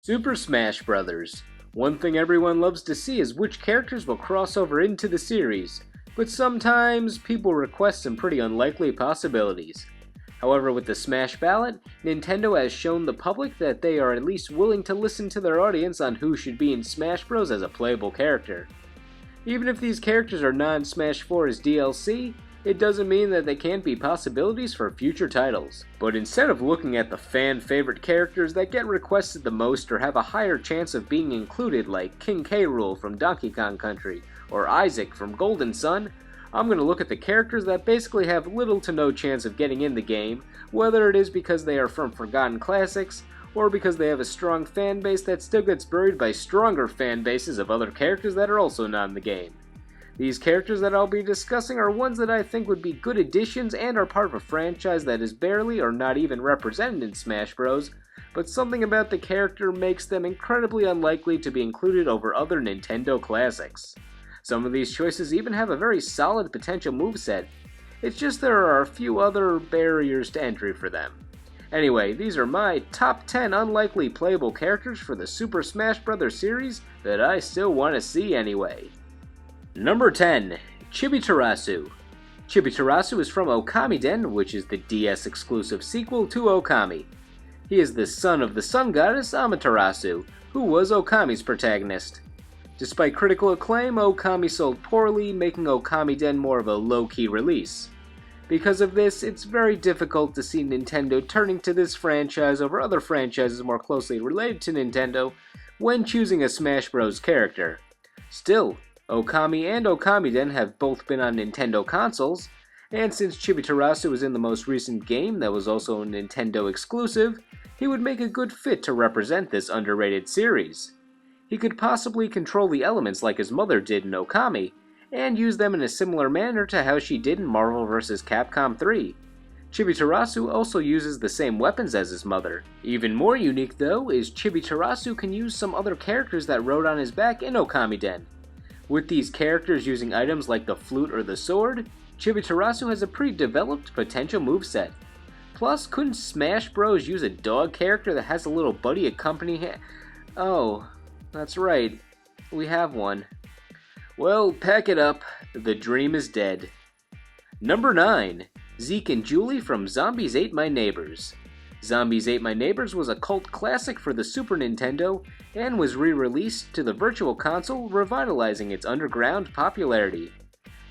Super Smash Bros. One thing everyone loves to see is which characters will cross over into the series, but sometimes people request some pretty unlikely possibilities. However, with the Smash Ballot, Nintendo has shown the public that they are at least willing to listen to their audience on who should be in Smash Bros. As a playable character. Even if these characters are non-Smash 4's DLC, it doesn't mean that they can't be possibilities for future titles. But instead of looking at the fan-favorite characters that get requested the most or have a higher chance of being included like King K. Rool from Donkey Kong Country or Isaac from Golden Sun, I'm going to look at the characters that basically have little to no chance of getting in the game, whether it is because they are from forgotten classics, or because they have a strong fan base that still gets buried by stronger fan bases of other characters that are also not in the game. These characters that I'll be discussing are ones that I think would be good additions and are part of a franchise that is barely or not even represented in Smash Bros, but something about the character makes them incredibly unlikely to be included over other Nintendo classics. Some of these choices even have a very solid potential moveset, it's just there are a few other barriers to entry for them. Anyway, these are my top 10 unlikely playable characters for the Super Smash Bros. Series that I still want to see anyway. Number 10. Chibi Terasu. Chibi Terasu is from Okamiden, which is the DS exclusive sequel to Okami. He is the son of the sun goddess Amaterasu, who was Okami's protagonist. Despite critical acclaim, Okami sold poorly, making Okamiden more of a low-key release. Because of this, it's very difficult to see Nintendo turning to this franchise over other franchises more closely related to Nintendo when choosing a Smash Bros. Character. Still, Okami and Okamiden have both been on Nintendo consoles, and since Chibi Terasu was in the most recent game that was also a Nintendo exclusive, he would make a good fit to represent this underrated series. He could possibly control the elements like his mother did in Okami, and use them in a similar manner to how she did in Marvel vs. Capcom 3. Chibi Terasu also uses the same weapons as his mother. Even more unique though is Chibi Terasu can use some other characters that rode on his back in Okamiden. With these characters using items like the flute or the sword, Chibi Terasu has a pretty developed potential moveset. Plus, couldn't Smash Bros. Use a dog character that has a little buddy accompany him? Oh, that's right, we have one. Well, pack it up, the dream is dead. Number 9. Zeke and Julie from Zombies Ate My Neighbors. Zombies Ate My Neighbors was a cult classic for the Super Nintendo and was re-released to the Virtual Console, revitalizing its underground popularity.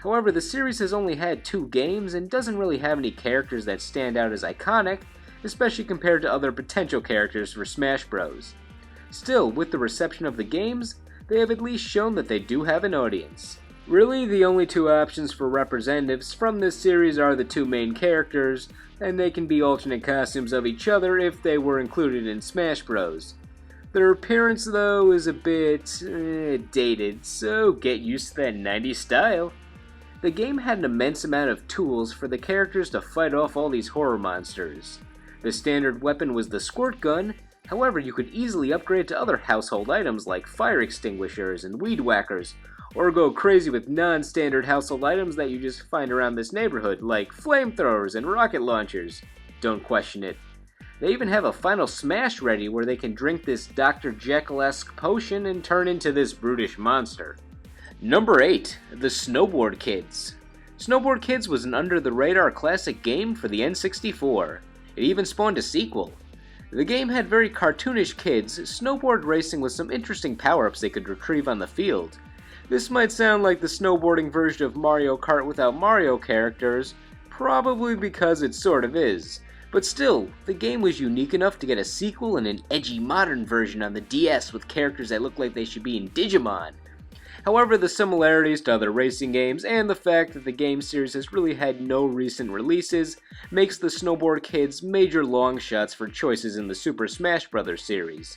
However, the series has only had 2 games and doesn't really have any characters that stand out as iconic, especially compared to other potential characters for Smash Bros. Still, with the reception of the games, they have at least shown that they do have an audience. Really, the only 2 options for representatives from this series are the 2 main characters, and they can be alternate costumes of each other if they were included in Smash Bros. Their appearance, though, is a bit dated, so get used to that 90s style. The game had an immense amount of tools for the characters to fight off all these horror monsters. The standard weapon was the squirt gun, however you could easily upgrade to other household items like fire extinguishers and weed whackers, or go crazy with non-standard household items that you just find around this neighborhood like flamethrowers and rocket launchers. Don't question it. They even have a final smash ready where they can drink this Dr. Jekyll-esque potion and turn into this brutish monster. Number 8. The Snowboard Kids. Snowboard Kids was an under-the-radar classic game for the N64. It even spawned a sequel. The game had very cartoonish kids, snowboard racing with some interesting power-ups they could retrieve on the field. This might sound like the snowboarding version of Mario Kart without Mario characters, probably because it sort of is. But still, the game was unique enough to get a sequel and an edgy modern version on the DS with characters that look like they should be in Digimon. However, the similarities to other racing games and the fact that the game series has really had no recent releases makes the Snowboard Kids major long shots for choices in the Super Smash Bros. Series.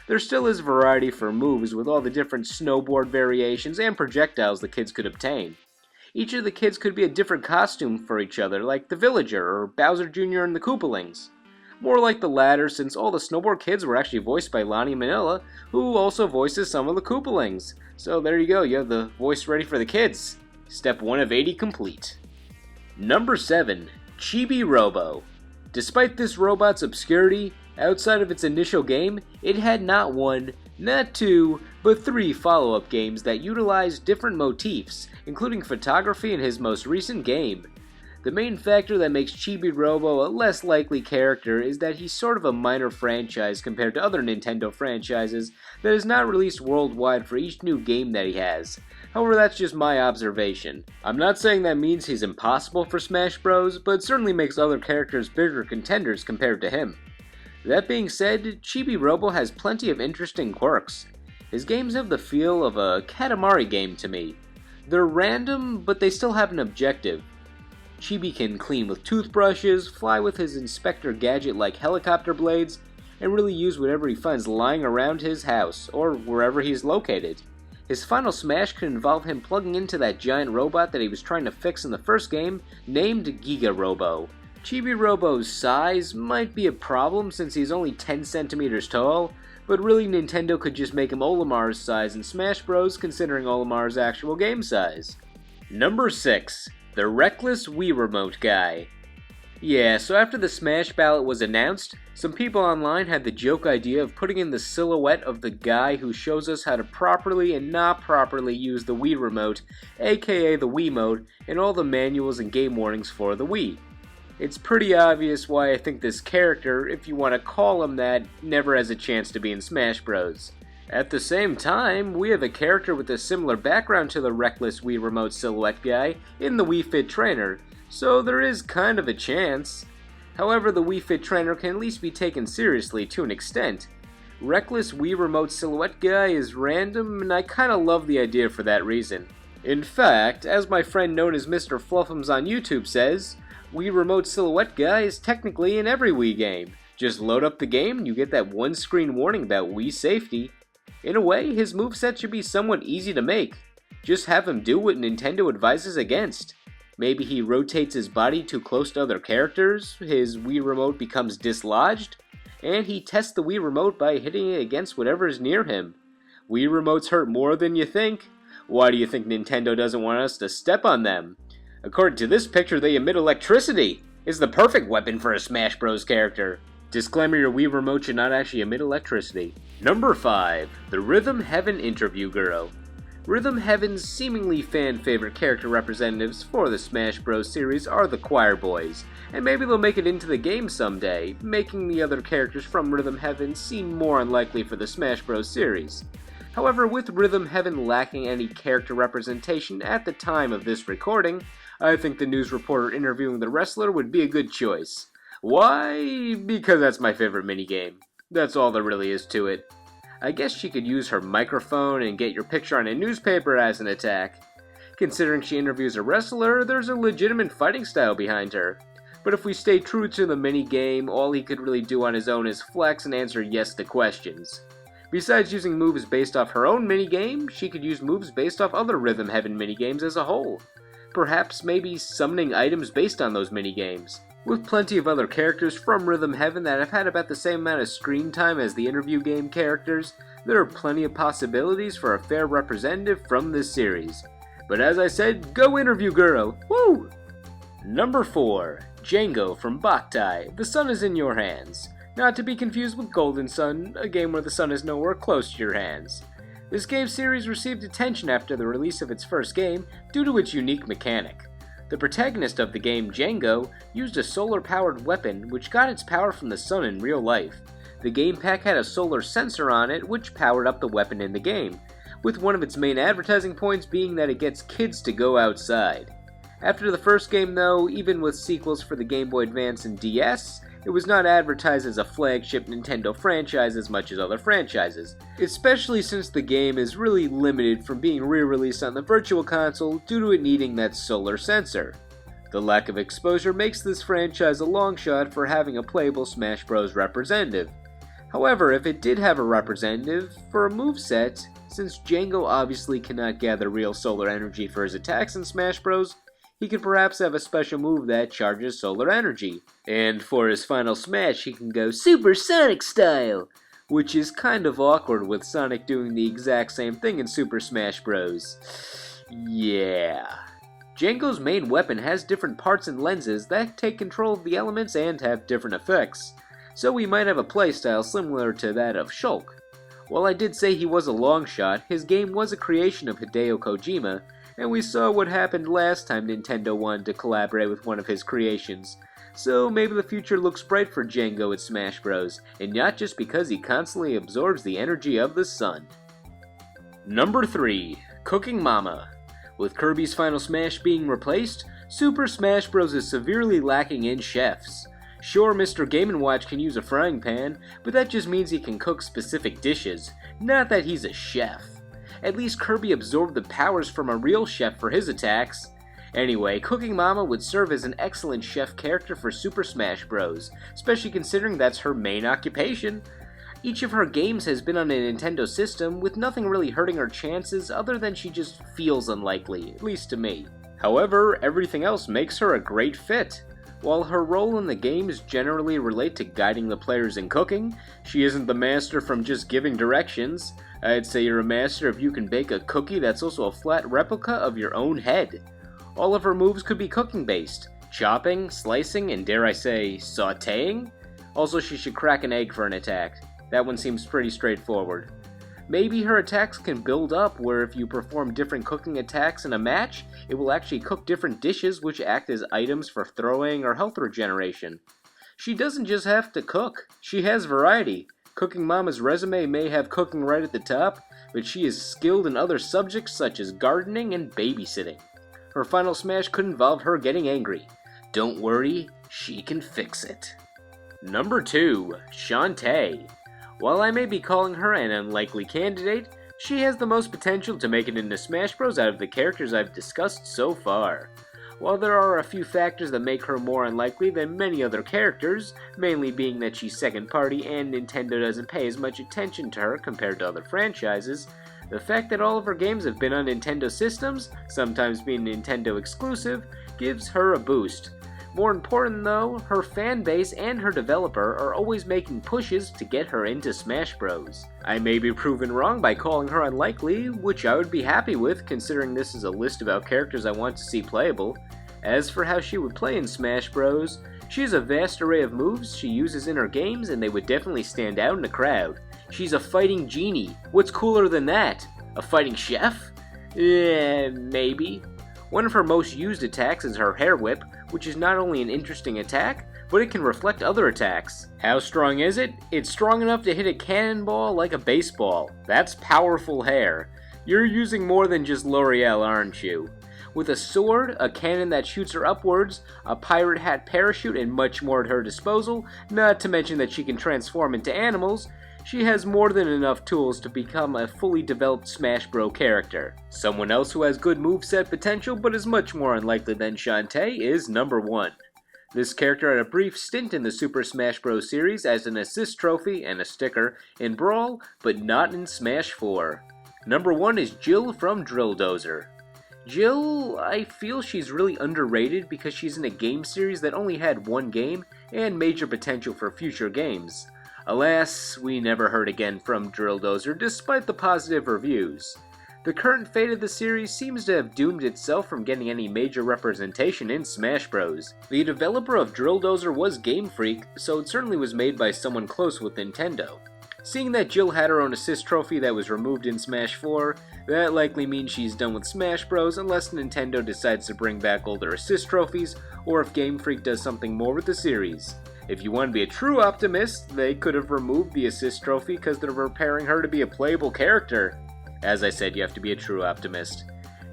There still is variety for moves with all the different snowboard variations and projectiles the kids could obtain. Each of the kids could be a different costume for each other, like the Villager or Bowser Jr. and the Koopalings. More like the latter, since all the Snowboard Kids were actually voiced by Lonnie Manila, who also voices some of the Koopalings. So there you go, you have the voice ready for the kids. Step 1 of 80 complete. Number 7. Chibi Robo. Despite this robot's obscurity, Outside of its initial game, it had not one, not two, but three follow-up games that utilized different motifs, including photography in his most recent game. The main factor that makes Chibi Robo a less likely character is that he's sort of a minor franchise compared to other Nintendo franchises that is not released worldwide for each new game that he has. However, that's just my observation. I'm not saying that means he's impossible for Smash Bros, but it certainly makes other characters bigger contenders compared to him. That being said, Chibi Robo has plenty of interesting quirks. His games have the feel of a Katamari game to me. They're random, but they still have an objective. Chibi can clean with toothbrushes, fly with his inspector gadget like helicopter blades, and really use whatever he finds lying around his house, or wherever he's located. His final smash could involve him plugging into that giant robot that he was trying to fix in the first game, named Giga Robo. Chibi Robo's size might be a problem since he's only 10 centimeters tall, but really Nintendo could just make him Olimar's size in Smash Bros, considering Olimar's actual game size. Number 6. The Reckless Wii Remote Guy. Yeah, so after the Smash Ballot was announced, some people online had the joke idea of putting in the silhouette of the guy who shows us how to properly and not properly use the Wii Remote, aka the Wiimote, in all the manuals and game warnings for the Wii. It's pretty obvious why I think this character, if you want to call him that, never has a chance to be in Smash Bros. At the same time, we have a character with a similar background to the Reckless Wii Remote silhouette guy in the Wii Fit Trainer, so there is kind of a chance. However, the Wii Fit Trainer can at least be taken seriously to an extent. Reckless Wii Remote silhouette guy is random, and I kinda love the idea for that reason. In fact, as my friend known as Mr. Fluffums on YouTube says, Wii Remote silhouette guy is technically in every Wii game. Just load up the game and you get that one-screen warning about Wii safety. In a way, his moveset should be somewhat easy to make. Just have him do what Nintendo advises against. Maybe he rotates his body too close to other characters, his Wii Remote becomes dislodged, and he tests the Wii Remote by hitting it against whatever is near him. Wii Remotes hurt more than you think. Why do you think Nintendo doesn't want us to step on them? According to this picture, they emit electricity. It's the perfect weapon for a Smash Bros character. Disclaimer, your Wii Remote should not actually emit electricity. Number 5. The Rhythm Heaven Interview Girl. Rhythm Heaven's seemingly fan-favorite character representatives for the Smash Bros series are the Choir Boys, and maybe they'll make it into the game someday, making the other characters from Rhythm Heaven seem more unlikely for the Smash Bros series. However, with Rhythm Heaven lacking any character representation at the time of this recording, I think the news reporter interviewing the wrestler would be a good choice. Why? Because that's my favorite minigame. That's all there really is to it. I guess she could use her microphone and get your picture on a newspaper as an attack. Considering she interviews a wrestler, there's a legitimate fighting style behind her. But if we stay true to the minigame, all he could really do on his own is flex and answer yes to questions. Besides using moves based off her own minigame, she could use moves based off other Rhythm Heaven minigames as a whole. Perhaps maybe summoning items based on those minigames. With plenty of other characters from Rhythm Heaven that have had about the same amount of screen time as the interview game characters, there are plenty of possibilities for a fair representative from this series. But as I said, go interview girl! Woo! Number 4. Jango from Boktai, The Sun is in Your Hands. Not to be confused with Golden Sun, a game where the sun is nowhere close to your hands. This game series received attention after the release of its first game due to its unique mechanic. The protagonist of the game, Jango, used a solar-powered weapon which got its power from the sun in real life. The game pack had a solar sensor on it which powered up the weapon in the game, with one of its main advertising points being that it gets kids to go outside. After the first game though, even with sequels for the Game Boy Advance and DS, it was not advertised as a flagship Nintendo franchise as much as other franchises, especially since the game is really limited from being re-released on the Virtual Console due to it needing that solar sensor. The lack of exposure makes this franchise a long shot for having a playable Smash Bros representative. However, if it did have a representative, for a moveset, since Jango obviously cannot gather real solar energy for his attacks in Smash Bros, he could perhaps have a special move that charges solar energy. And for his final smash, he can go Super Sonic style, which is kind of awkward with Sonic doing the exact same thing in Super Smash Bros. Yeah. Jango's main weapon has different parts and lenses that take control of the elements and have different effects. so he might have a playstyle similar to that of Shulk. While I did say he was a long shot, his game was a creation of Hideo Kojima, and we saw what happened last time Nintendo wanted to collaborate with one of his creations. So maybe the future looks bright for Jango at Smash Bros, and not just because he constantly absorbs the energy of the sun. Number 3. Cooking Mama. With Kirby's Final Smash being replaced, Super Smash Bros. Is severely lacking in chefs. Sure, Mr. Game & Watch can use a frying pan, but that just means he can cook specific dishes, not that he's a chef. At least Kirby absorbed the powers from a real chef for his attacks. Anyway, Cooking Mama would serve as an excellent chef character for Super Smash Bros., especially considering that's her main occupation. Each of her games has been on a Nintendo system, with nothing really hurting her chances other than she just feels unlikely, at least to me. However, everything else makes her a great fit. While her role in the games generally relate to guiding the players in cooking, she isn't the master from just giving directions. I'd say you're a master if you can bake a cookie that's also a flat replica of your own head. All of her moves could be cooking based, chopping, slicing, and dare I say, sautéing? Also, she should crack an egg for an attack. That one seems pretty straightforward. Maybe her attacks can build up where if you perform different cooking attacks in a match, it will actually cook different dishes which act as items for throwing or health regeneration. She doesn't just have to cook, she has variety. Cooking Mama's resume may have cooking right at the top, but she is skilled in other subjects such as gardening and babysitting. Her final smash could involve her getting angry. Don't worry, she can fix it. Number 2. Shantae. While I may be calling her an unlikely candidate, she has the most potential to make it into Smash Bros. Out of the characters I've discussed so far. While there are a few factors that make her more unlikely than many other characters, mainly being that she's second party and Nintendo doesn't pay as much attention to her compared to other franchises, the fact that all of her games have been on Nintendo systems, sometimes being Nintendo exclusive, gives her a boost. More important though, her fan base and her developer are always making pushes to get her into Smash Bros. I may be proven wrong by calling her unlikely, which I would be happy with considering this is a list about characters I want to see playable. As for how she would play in Smash Bros, she has a vast array of moves she uses in her games and they would definitely stand out in a crowd. She's a fighting genie. What's cooler than that? A fighting chef? Maybe. One of her most used attacks is her hair whip, which is not only an interesting attack, but it can reflect other attacks. How strong is it? It's strong enough to hit a cannonball like a baseball. That's powerful hair. You're using more than just L'Oreal, aren't you? With a sword, a cannon that shoots her upwards, a pirate hat parachute, and much more at her disposal, not to mention that she can transform into animals, she has more than enough tools to become a fully developed Smash Bros. Character. Someone else who has good moveset potential but is much more unlikely than Shantae is number 1. This character had a brief stint in the Super Smash Bros. Series as an assist trophy and a sticker in Brawl, but not in Smash 4. Number 1 is Jill from Drill Dozer. Jill, I feel she's really underrated because she's in a game series that only had one game and major potential for future games. Alas, we never heard again from Drill Dozer despite the positive reviews. The current fate of the series seems to have doomed itself from getting any major representation in Smash Bros. The developer of Drill Dozer was Game Freak, so it certainly was made by someone close with Nintendo. Seeing that Jill had her own assist trophy that was removed in Smash 4, that likely means she's done with Smash Bros. Unless Nintendo decides to bring back older assist trophies, or if Game Freak does something more with the series. If you want to be a true optimist, they could have removed the assist trophy because they're preparing her to be a playable character. As I said, you have to be a true optimist.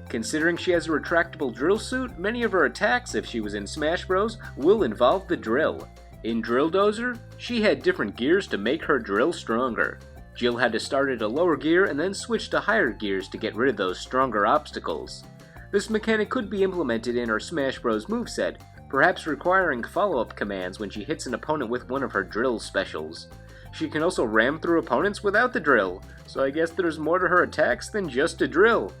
Considering she has a retractable drill suit, many of her attacks, if she was in Smash Bros, will involve the drill. In Drill Dozer, she had different gears to make her drill stronger. Jill had to start at a lower gear and then switch to higher gears to get rid of those stronger obstacles. This mechanic could be implemented in her Smash Bros moveset, perhaps requiring follow-up commands when she hits an opponent with one of her drill specials. She can also ram through opponents without the drill, so I guess there's more to her attacks than just a drill.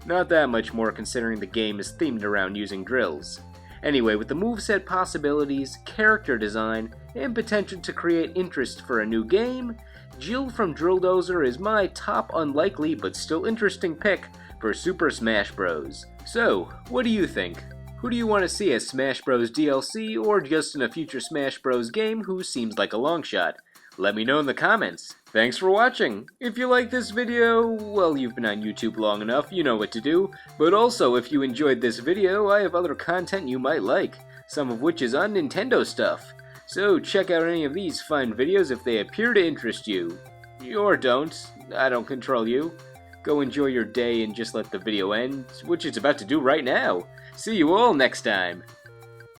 Not that much more considering the game is themed around using drills. Anyway, with the moveset possibilities, character design, and potential to create interest for a new game, Jill from Drill Dozer is my top unlikely but still interesting pick for Super Smash Bros. So, what do you think? Who do you want to see as Smash Bros DLC or just in a future Smash Bros game who seems like a long shot? Let me know in the comments. Thanks for watching! If you like this video, well, you've been on YouTube long enough, you know what to do. But also, if you enjoyed this video, I have other content you might like, some of which is on Nintendo stuff. So check out any of these fun videos if they appear to interest you. Or don't, I don't control you. Go enjoy your day and just let the video end, which it's about to do right now. See you all next time!